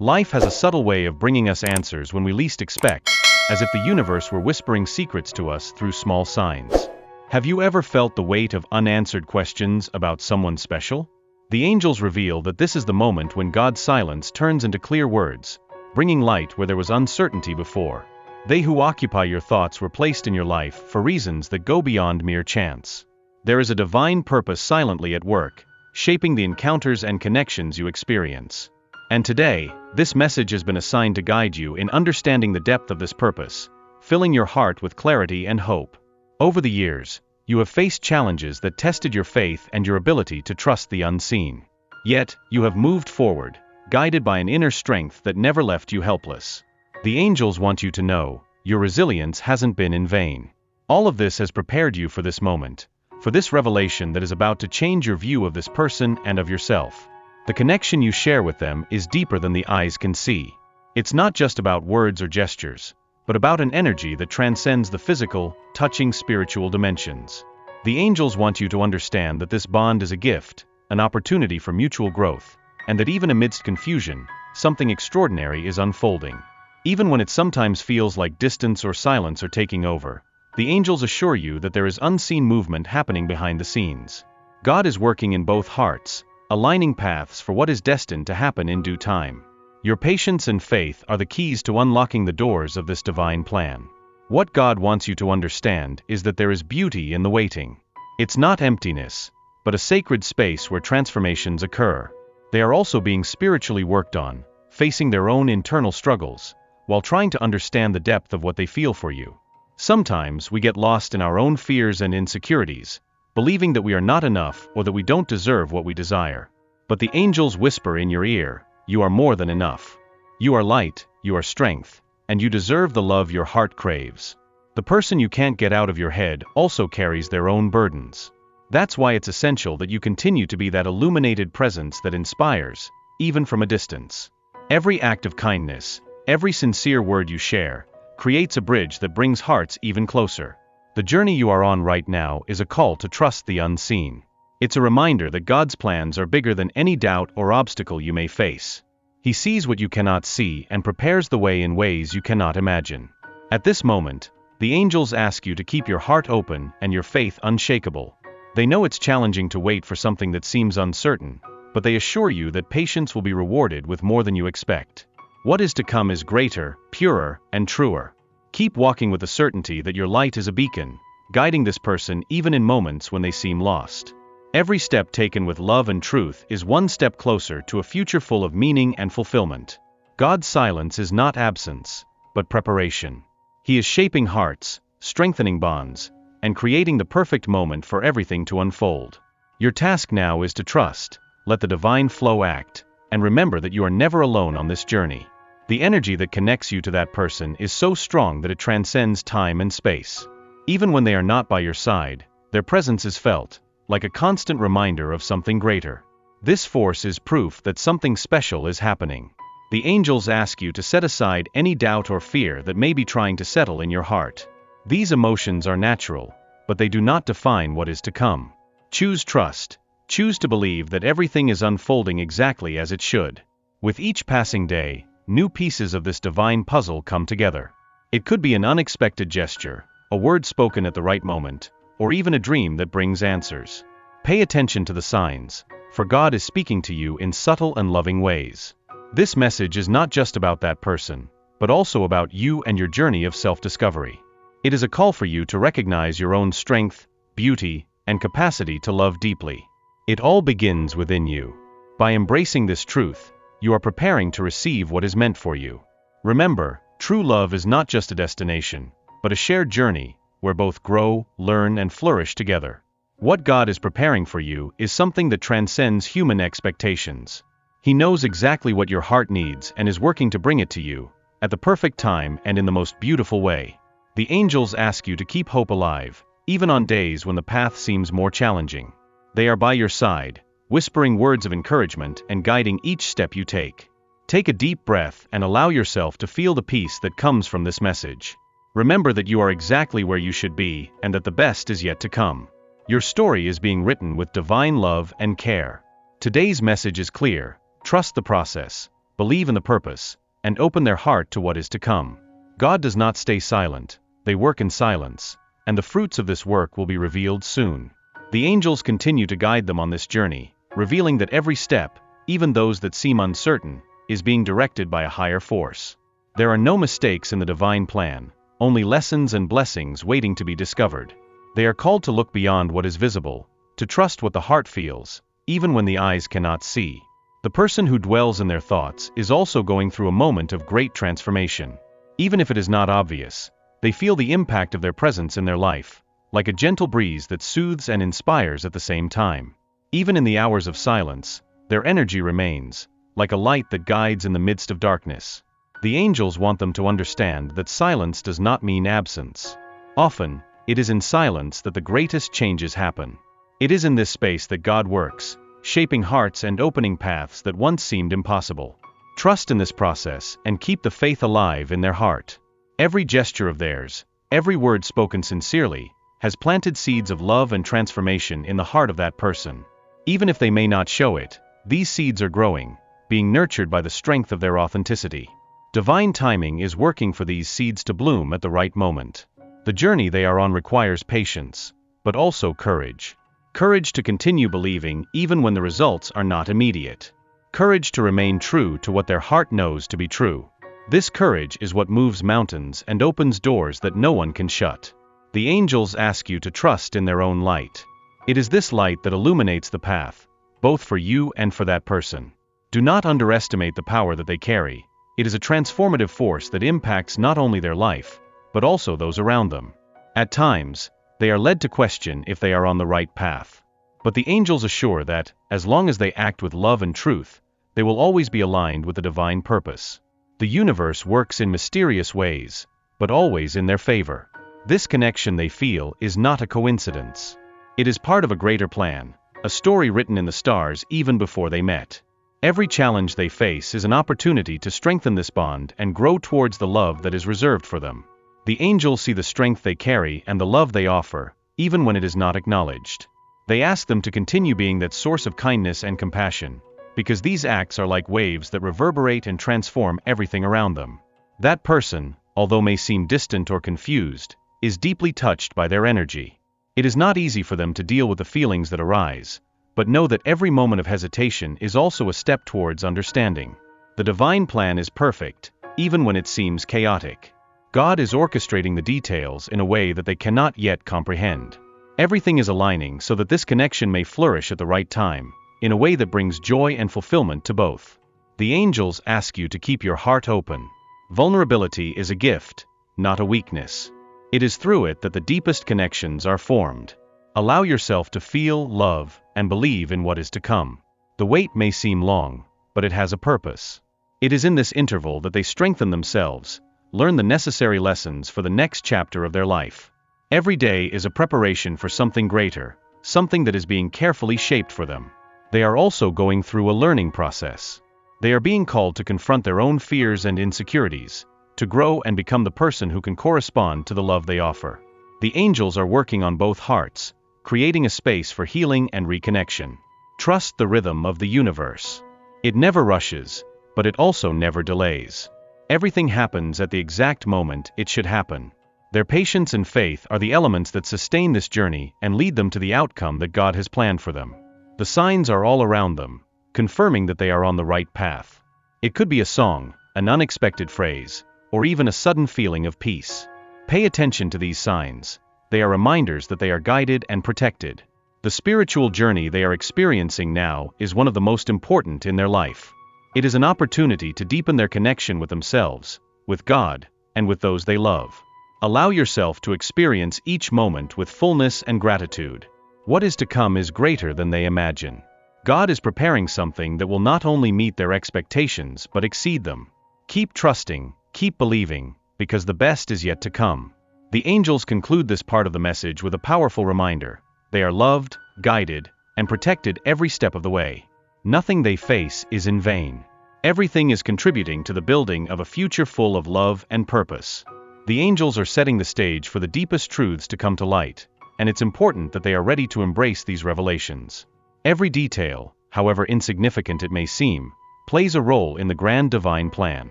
Life has a subtle way of bringing us answers when we least expect, as if the universe were whispering secrets to us through small signs. Have you ever felt the weight of unanswered questions about someone special? The angels reveal that this is the moment when God's silence turns into clear words, bringing light where there was uncertainty before. They who occupy your thoughts were placed in your life for reasons that go beyond mere chance. There is a divine purpose silently at work, shaping the encounters and connections you experience. And today, this message has been assigned to guide you in understanding the depth of this purpose, filling your heart with clarity and hope. Over the years, you have faced challenges that tested your faith and your ability to trust the unseen. Yet, you have moved forward, guided by an inner strength that never left you helpless. The angels want you to know, your resilience hasn't been in vain. All of this has prepared you for this moment, for this revelation that is about to change your view of this person and of yourself. The connection you share with them is deeper than the eyes can see. It's not just about words or gestures, but about an energy that transcends the physical, touching spiritual dimensions. The angels want you to understand that this bond is a gift, an opportunity for mutual growth, and that even amidst confusion, something extraordinary is unfolding. Even when it sometimes feels like distance or silence are taking over, the angels assure you that there is unseen movement happening behind the scenes. God is working in both hearts, aligning paths for what is destined to happen in due time. Your patience and faith are the keys to unlocking the doors of this divine plan. What God wants you to understand is that there is beauty in the waiting. It's not emptiness, but a sacred space where transformations occur. They are also being spiritually worked on, facing their own internal struggles, while trying to understand the depth of what they feel for you. Sometimes we get lost in our own fears and insecurities, believing that we are not enough or that we don't deserve what we desire. But the angels whisper in your ear, you are more than enough. You are light, you are strength, and you deserve the love your heart craves. The person you can't get out of your head also carries their own burdens. That's why it's essential that you continue to be that illuminated presence that inspires, even from a distance. Every act of kindness, every sincere word you share, creates a bridge that brings hearts even closer. The journey you are on right now is a call to trust the unseen. It's a reminder that God's plans are bigger than any doubt or obstacle you may face. He sees what you cannot see and prepares the way in ways you cannot imagine. At this moment, the angels ask you to keep your heart open and your faith unshakable. They know it's challenging to wait for something that seems uncertain, but they assure you that patience will be rewarded with more than you expect. What is to come is greater, purer, and truer. Keep walking with the certainty that your light is a beacon, guiding this person even in moments when they seem lost. Every step taken with love and truth is one step closer to a future full of meaning and fulfillment. God's silence is not absence, but preparation. He is shaping hearts, strengthening bonds, and creating the perfect moment for everything to unfold. Your task now is to trust, let the divine flow act, and remember that you are never alone on this journey. The energy that connects you to that person is so strong that it transcends time and space. Even when they are not by your side, their presence is felt, like a constant reminder of something greater. This force is proof that something special is happening. The angels ask you to set aside any doubt or fear that may be trying to settle in your heart. These emotions are natural, but they do not define what is to come. Choose trust. Choose to believe that everything is unfolding exactly as it should. With each passing day, new pieces of this divine puzzle come together. It could be an unexpected gesture, a word spoken at the right moment, or even a dream that brings answers. Pay attention to the signs, for God is speaking to you in subtle and loving ways. This message is not just about that person, but also about you and your journey of self-discovery. It is a call for you to recognize your own strength, beauty, and capacity to love deeply. It all begins within you. By embracing this truth, you are preparing to receive what is meant for you. Remember, true love is not just a destination, but a shared journey, where both grow, learn, and flourish together. What God is preparing for you is something that transcends human expectations. He knows exactly what your heart needs and is working to bring it to you, at the perfect time and in the most beautiful way. The angels ask you to keep hope alive, even on days when the path seems more challenging. They are by your side, whispering words of encouragement and guiding each step you take. Take a deep breath and allow yourself to feel the peace that comes from this message. Remember that you are exactly where you should be and that the best is yet to come. Your story is being written with divine love and care. Today's message is clear: trust the process, believe in the purpose, and open their heart to what is to come. God does not stay silent, they work in silence, and the fruits of this work will be revealed soon. The angels continue to guide them on this journey, revealing that every step, even those that seem uncertain, is being directed by a higher force. There are no mistakes in the divine plan, only lessons and blessings waiting to be discovered. They are called to look beyond what is visible, to trust what the heart feels, even when the eyes cannot see. The person who dwells in their thoughts is also going through a moment of great transformation. Even if it is not obvious, they feel the impact of their presence in their life, like a gentle breeze that soothes and inspires at the same time. Even in the hours of silence, their energy remains, like a light that guides in the midst of darkness. The angels want them to understand that silence does not mean absence. Often, it is in silence that the greatest changes happen. It is in this space that God works, shaping hearts and opening paths that once seemed impossible. Trust in this process and keep the faith alive in their heart. Every gesture of theirs, every word spoken sincerely, has planted seeds of love and transformation in the heart of that person. Even if they may not show it, these seeds are growing, being nurtured by the strength of their authenticity. Divine timing is working for these seeds to bloom at the right moment. The journey they are on requires patience, but also courage. Courage to continue believing even when the results are not immediate. Courage to remain true to what their heart knows to be true. This courage is what moves mountains and opens doors that no one can shut. The angels ask you to trust in their own light. It is this light that illuminates the path, both for you and for that person. Do not underestimate the power that they carry. It is a transformative force that impacts not only their life, but also those around them. At times, they are led to question if they are on the right path. But the angels assure that, as long as they act with love and truth, they will always be aligned with the divine purpose. The universe works in mysterious ways, but always in their favor. This connection they feel is not a coincidence. It is part of a greater plan, a story written in the stars even before they met. Every challenge they face is an opportunity to strengthen this bond and grow towards the love that is reserved for them. The angels see the strength they carry and the love they offer, even when it is not acknowledged. They ask them to continue being that source of kindness and compassion, because these acts are like waves that reverberate and transform everything around them. That person, although may seem distant or confused, is deeply touched by their energy. It is not easy for them to deal with the feelings that arise, but know that every moment of hesitation is also a step towards understanding. The divine plan is perfect, even when it seems chaotic. God is orchestrating the details in a way that they cannot yet comprehend. Everything is aligning so that this connection may flourish at the right time, in a way that brings joy and fulfillment to both. The angels ask you to keep your heart open. Vulnerability is a gift, not a weakness. It is through it that the deepest connections are formed. Allow yourself to feel, love, and believe in what is to come. The wait may seem long, but it has a purpose. It is in this interval that they strengthen themselves, learn the necessary lessons for the next chapter of their life. Every day is a preparation for something greater, something that is being carefully shaped for them. They are also going through a learning process. They are being called to confront their own fears and insecurities, to grow and become the person who can correspond to the love they offer. The angels are working on both hearts, creating a space for healing and reconnection. Trust the rhythm of the universe. It never rushes, but it also never delays. Everything happens at the exact moment it should happen. Their patience and faith are the elements that sustain this journey and lead them to the outcome that God has planned for them. The signs are all around them, confirming that they are on the right path. It could be a song, an unexpected phrase, or even a sudden feeling of peace. Pay attention to these signs. They are reminders that they are guided and protected. The spiritual journey they are experiencing now is one of the most important in their life. It is an opportunity to deepen their connection with themselves, with God, and with those they love. Allow yourself to experience each moment with fullness and gratitude. What is to come is greater than they imagine. God is preparing something that will not only meet their expectations but exceed them. Keep trusting, keep believing, because the best is yet to come. The angels conclude this part of the message with a powerful reminder. They are loved, guided, and protected every step of the way. Nothing they face is in vain. Everything is contributing to the building of a future full of love and purpose. The angels are setting the stage for the deepest truths to come to light, and it's important that they are ready to embrace these revelations. Every detail, however insignificant it may seem, plays a role in the grand divine plan.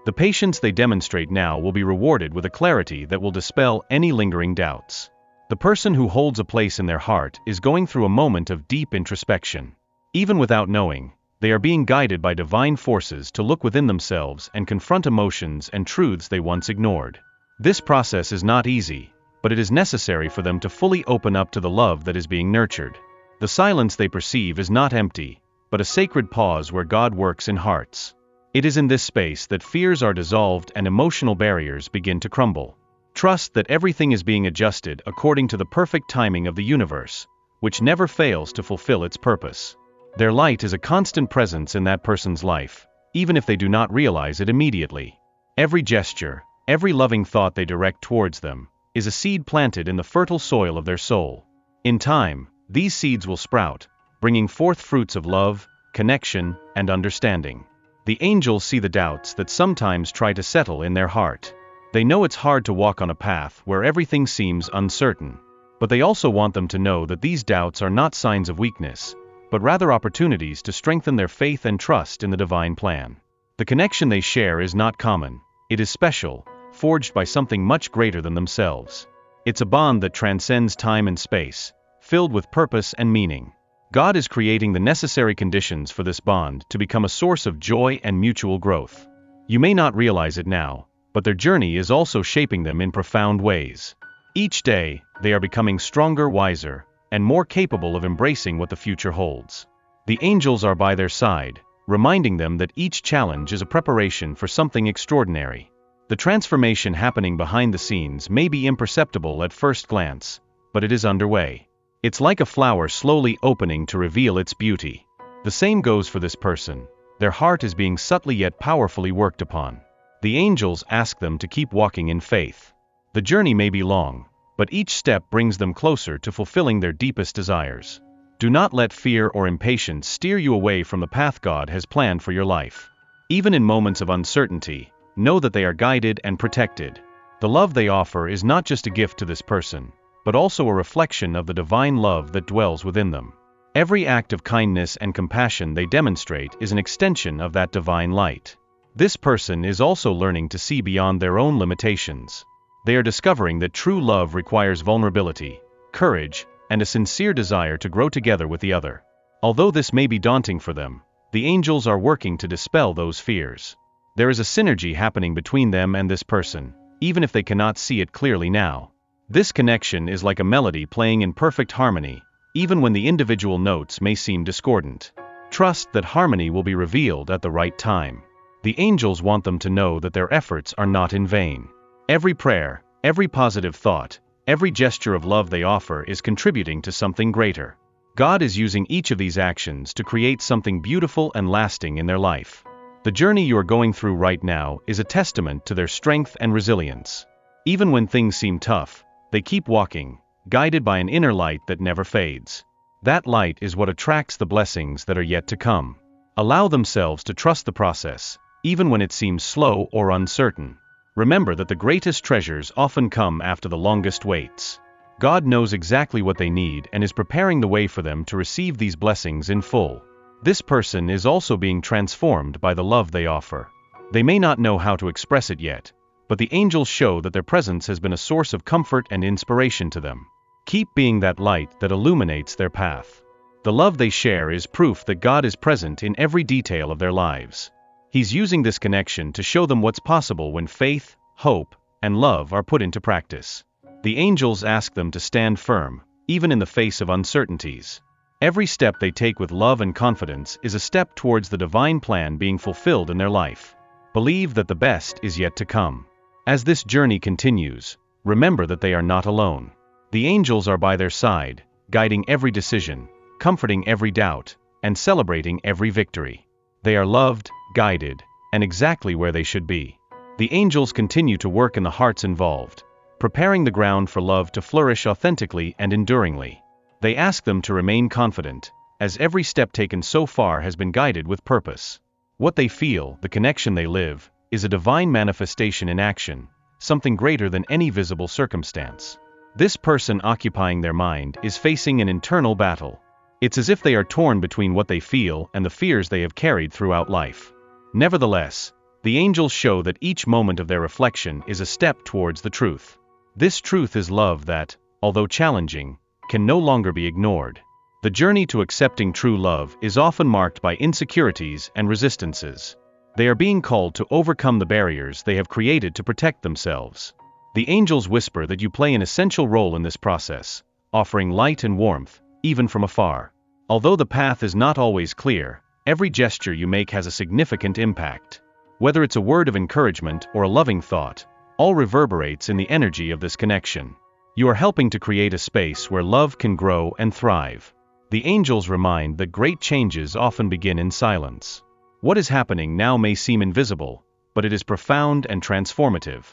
The patience they demonstrate now will be rewarded with a clarity that will dispel any lingering doubts. The person who holds a place in their heart is going through a moment of deep introspection. Even without knowing, they are being guided by divine forces to look within themselves and confront emotions and truths they once ignored. This process is not easy, but it is necessary for them to fully open up to the love that is being nurtured. The silence they perceive is not empty, but a sacred pause where God works in hearts. It is in this space that fears are dissolved and emotional barriers begin to crumble. Trust that everything is being adjusted according to the perfect timing of the universe, which never fails to fulfill its purpose. Their light is a constant presence in that person's life, even if they do not realize it immediately. Every gesture, every loving thought they direct towards them, is a seed planted in the fertile soil of their soul. In time, these seeds will sprout, bringing forth fruits of love, connection, and understanding. The angels see the doubts that sometimes try to settle in their heart. They know it's hard to walk on a path where everything seems uncertain, but they also want them to know that these doubts are not signs of weakness, but rather opportunities to strengthen their faith and trust in the divine plan. The connection they share is not common, it is special, forged by something much greater than themselves. It's a bond that transcends time and space, filled with purpose and meaning. God is creating the necessary conditions for this bond to become a source of joy and mutual growth. You may not realize it now, but their journey is also shaping them in profound ways. Each day, they are becoming stronger, wiser, and more capable of embracing what the future holds. The angels are by their side, reminding them that each challenge is a preparation for something extraordinary. The transformation happening behind the scenes may be imperceptible at first glance, but it is underway. It's like a flower slowly opening to reveal its beauty. The same goes for this person. Their heart is being subtly yet powerfully worked upon. The angels ask them to keep walking in faith. The journey may be long, but each step brings them closer to fulfilling their deepest desires. Do not let fear or impatience steer you away from the path God has planned for your life. Even in moments of uncertainty, know that they are guided and protected. The love they offer is not just a gift to this person, but also a reflection of the divine love that dwells within them. Every act of kindness and compassion they demonstrate is an extension of that divine light. This person is also learning to see beyond their own limitations. They are discovering that true love requires vulnerability, courage, and a sincere desire to grow together with the other. Although this may be daunting for them, the angels are working to dispel those fears. There is a synergy happening between them and this person, even if they cannot see it clearly now. This connection is like a melody playing in perfect harmony, even when the individual notes may seem discordant. Trust that harmony will be revealed at the right time. The angels want them to know that their efforts are not in vain. Every prayer, every positive thought, every gesture of love they offer is contributing to something greater. God is using each of these actions to create something beautiful and lasting in their life. The journey you are going through right now is a testament to their strength and resilience. Even when things seem tough, they keep walking, guided by an inner light that never fades. That light is what attracts the blessings that are yet to come. Allow themselves to trust the process, even when it seems slow or uncertain. Remember that the greatest treasures often come after the longest waits. God knows exactly what they need and is preparing the way for them to receive these blessings in full. This person is also being transformed by the love they offer. They may not know how to express it yet, but the angels show that their presence has been a source of comfort and inspiration to them. Keep being that light that illuminates their path. The love they share is proof that God is present in every detail of their lives. He's using this connection to show them what's possible when faith, hope, and love are put into practice. The angels ask them to stand firm, even in the face of uncertainties. Every step they take with love and confidence is a step towards the divine plan being fulfilled in their life. Believe that the best is yet to come. As this journey continues, remember that they are not alone. The angels are by their side, guiding every decision, comforting every doubt, and celebrating every victory. They are loved, guided, and exactly where they should be. The angels continue to work in the hearts involved, preparing the ground for love to flourish authentically and enduringly. They ask them to remain confident, as every step taken so far has been guided with purpose. What they feel, the connection they live, is a divine manifestation in action, something greater than any visible circumstance. This person occupying their mind is facing an internal battle. It's as if they are torn between what they feel and the fears they have carried throughout life. Nevertheless, the angels show that each moment of their reflection is a step towards the truth. This truth is love that, although challenging, can no longer be ignored. The journey to accepting true love is often marked by insecurities and resistances. They are being called to overcome the barriers they have created to protect themselves. The angels whisper that you play an essential role in this process, offering light and warmth, even from afar. Although the path is not always clear, every gesture you make has a significant impact. Whether it's a word of encouragement or a loving thought, all reverberates in the energy of this connection. You are helping to create a space where love can grow and thrive. The angels remind that great changes often begin in silence. What is happening now may seem invisible, but it is profound and transformative.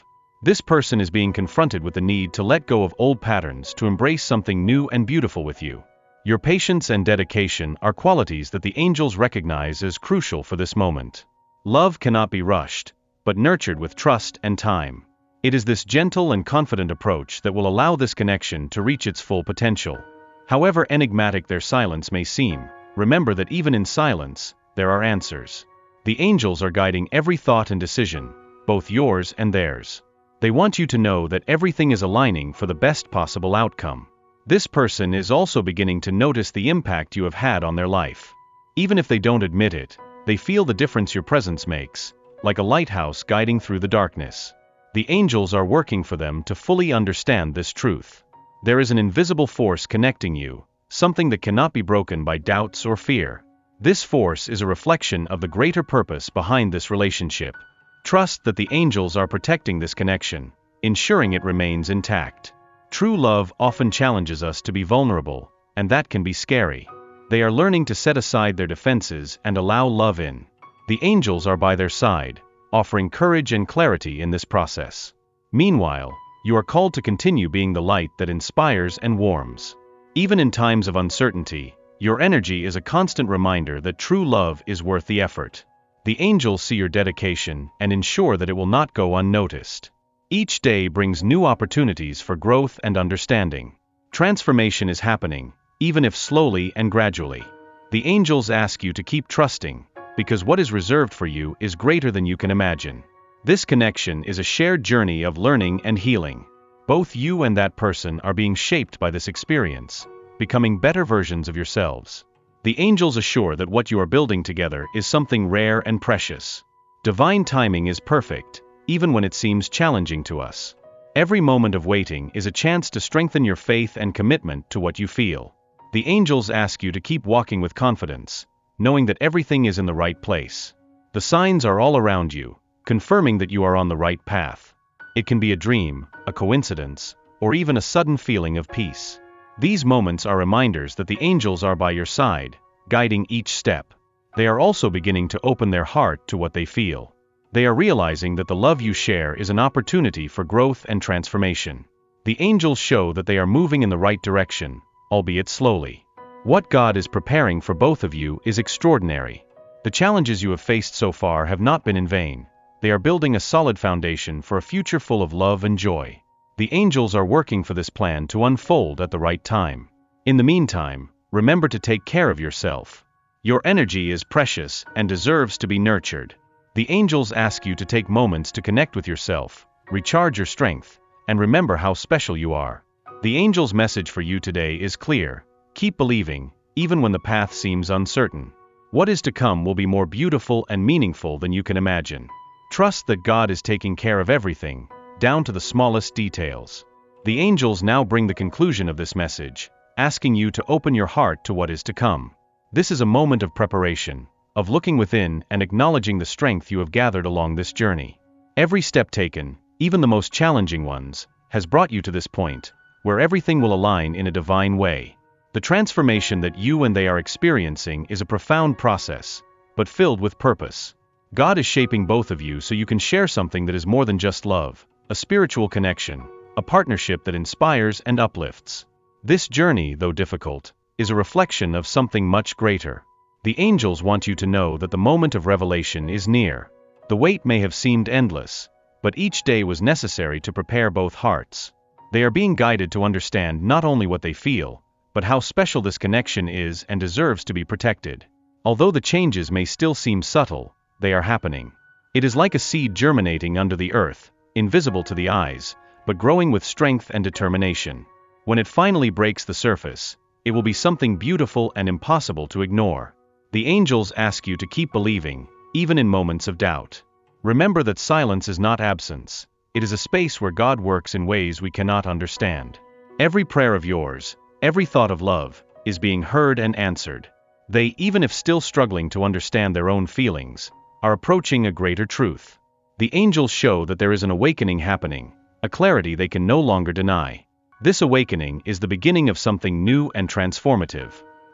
This person is being confronted with the need to let go of old patterns to embrace something new and beautiful with you. Your patience and dedication are qualities that the angels recognize as crucial for this moment. Love cannot be rushed, but nurtured with trust and time. It is this gentle and confident approach that will allow this connection to reach its full potential. However enigmatic their silence may seem, remember that even in silence, there are answers. The angels are guiding every thought and decision, both yours and theirs. They want you to know that everything is aligning for the best possible outcome. This person is also beginning to notice the impact you have had on their life. Even if they don't admit it, they feel the difference your presence makes, like a lighthouse guiding through the darkness. The angels are working for them to fully understand this truth. There is an invisible force connecting you, something that cannot be broken by doubts or fear. This force is a reflection of the greater purpose behind this relationship. Trust that the angels are protecting this connection, ensuring it remains intact. True love often challenges us to be vulnerable, and that can be scary. They are learning to set aside their defenses and allow love in. The angels are by their side, offering courage and clarity in this process. Meanwhile, you are called to continue being the light that inspires and warms. Even in times of uncertainty, your energy is a constant reminder that true love is worth the effort. The angels see your dedication and ensure that it will not go unnoticed. Each day brings new opportunities for growth and understanding. Transformation is happening, even if slowly and gradually. The angels ask you to keep trusting, because what is reserved for you is greater than you can imagine. This connection is a shared journey of learning and healing. Both you and that person are being shaped by this experience, becoming better versions of yourselves. The angels assure that what you are building together is something rare and precious. Divine timing is perfect, even when it seems challenging to us. Every moment of waiting is a chance to strengthen your faith and commitment to what you feel. The angels ask you to keep walking with confidence, knowing that everything is in the right place. The signs are all around you, confirming that you are on the right path. It can be a dream, a coincidence, or even a sudden feeling of peace. These moments are reminders that the angels are by your side, guiding each step. They are also beginning to open their heart to what they feel. They are realizing that the love you share is an opportunity for growth and transformation. The angels show that they are moving in the right direction, albeit slowly. What God is preparing for both of you is extraordinary. The challenges you have faced so far have not been in vain. They are building a solid foundation for a future full of love and joy. The angels are working for this plan to unfold at the right time. In the meantime, remember to take care of yourself. Your energy is precious and deserves to be nurtured. The angels ask you to take moments to connect with yourself, recharge your strength, and remember how special you are. The angel's message for you today is clear. Keep believing, even when the path seems uncertain. What is to come will be more beautiful and meaningful than you can imagine. Trust that God is taking care of everything, down to the smallest details. The angels now bring the conclusion of this message, asking you to open your heart to what is to come. This is a moment of preparation, of looking within and acknowledging the strength you have gathered along this journey. Every step taken, even the most challenging ones, has brought you to this point, where everything will align in a divine way. The transformation that you and they are experiencing is a profound process, but filled with purpose. God is shaping both of you so you can share something that is more than just love, a spiritual connection, a partnership that inspires and uplifts. This journey, though difficult, is a reflection of something much greater. The angels want you to know that the moment of revelation is near. The wait may have seemed endless, but each day was necessary to prepare both hearts. They are being guided to understand not only what they feel, but how special this connection is and deserves to be protected. Although the changes may still seem subtle, they are happening. It is like a seed germinating under the earth, invisible to the eyes, but growing with strength and determination. When it finally breaks the surface, it will be something beautiful and impossible to ignore. The angels ask you to keep believing, even in moments of doubt. Remember that silence is not absence. It is a space where God works in ways we cannot understand. Every prayer of yours, every thought of love, is being heard and answered. They, even if still struggling to understand their own feelings, are approaching a greater truth. The angels show that there is an awakening happening, a clarity they can no longer deny. This awakening is the beginning of something new and transformative.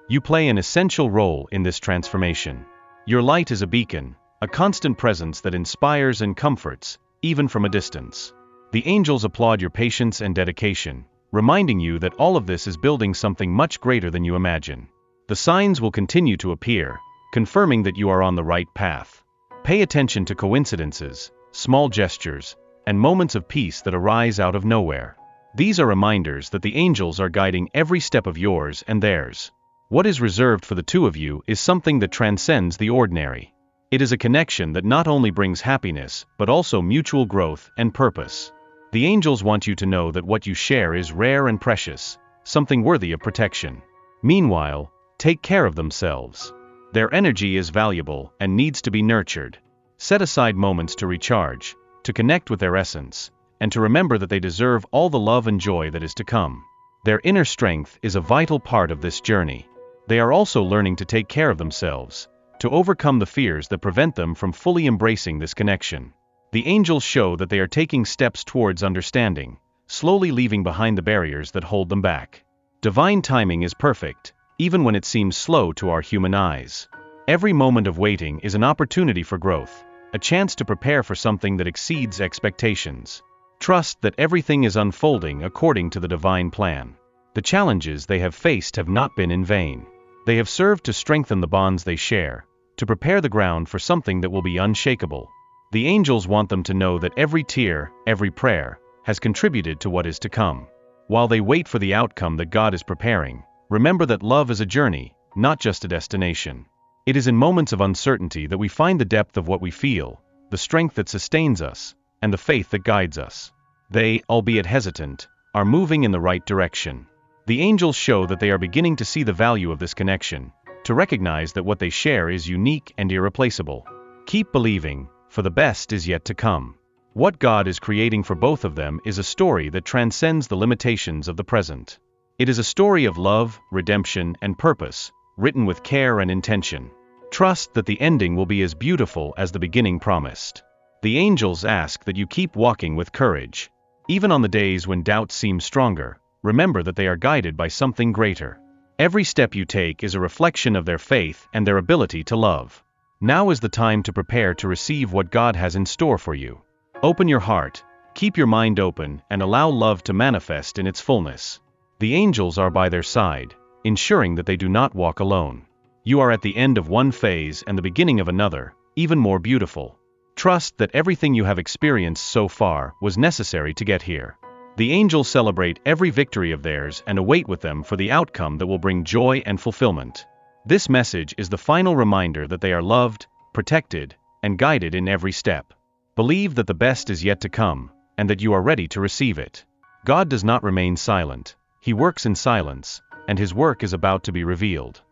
You play an essential role in this transformation. Your light is a beacon, a constant presence that inspires and comforts, even from a distance. The angels applaud your patience and dedication, reminding you that all of this is building something much greater than you imagine. The signs will continue to appear, confirming that you are on the right path. Pay attention to coincidences, small gestures, and moments of peace that arise out of nowhere. These are reminders that the angels are guiding every step of yours and theirs. What is reserved for the two of you is something that transcends the ordinary. It is a connection that not only brings happiness, but also mutual growth and purpose. The angels want you to know that what you share is rare and precious, something worthy of protection. Meanwhile, take care of themselves. Their energy is valuable and needs to be nurtured. Set aside moments to recharge, to connect with their essence, and to remember that they deserve all the love and joy that is to come. Their inner strength is a vital part of this journey. They are also learning to take care of themselves, to overcome the fears that prevent them from fully embracing this connection. The angels show that they are taking steps towards understanding, slowly leaving behind the barriers that hold them back. Divine timing is perfect, even when it seems slow to our human eyes. Every moment of waiting is an opportunity for growth, a chance to prepare for something that exceeds expectations. Trust that everything is unfolding according to the divine plan. The challenges they have faced have not been in vain. They have served to strengthen the bonds they share, to prepare the ground for something that will be unshakable. The angels want them to know that every tear, every prayer, has contributed to what is to come. While they wait for the outcome that God is preparing, remember that love is a journey, not just a destination. It is in moments of uncertainty that we find the depth of what we feel, the strength that sustains us, and the faith that guides us. They, albeit hesitant, are moving in the right direction. The angels show that they are beginning to see the value of this connection, to recognize that what they share is unique and irreplaceable. Keep believing, for the best is yet to come. What God is creating for both of them is a story that transcends the limitations of the present. It is a story of love, redemption, and purpose, written with care and intention. Trust that the ending will be as beautiful as the beginning promised. The angels ask that you keep walking with courage. Even on the days when doubts seem stronger, remember that they are guided by something greater. Every step you take is a reflection of their faith and their ability to love. Now is the time to prepare to receive what God has in store for you. Open your heart, keep your mind open, and allow love to manifest in its fullness. The angels are by their side, ensuring that they do not walk alone. You are at the end of one phase and the beginning of another, even more beautiful. Trust that everything you have experienced so far was necessary to get here. The angels celebrate every victory of theirs and await with them for the outcome that will bring joy and fulfillment. This message is the final reminder that they are loved, protected, and guided in every step. Believe that the best is yet to come, and that you are ready to receive it. God does not remain silent. He works in silence, and His work is about to be revealed.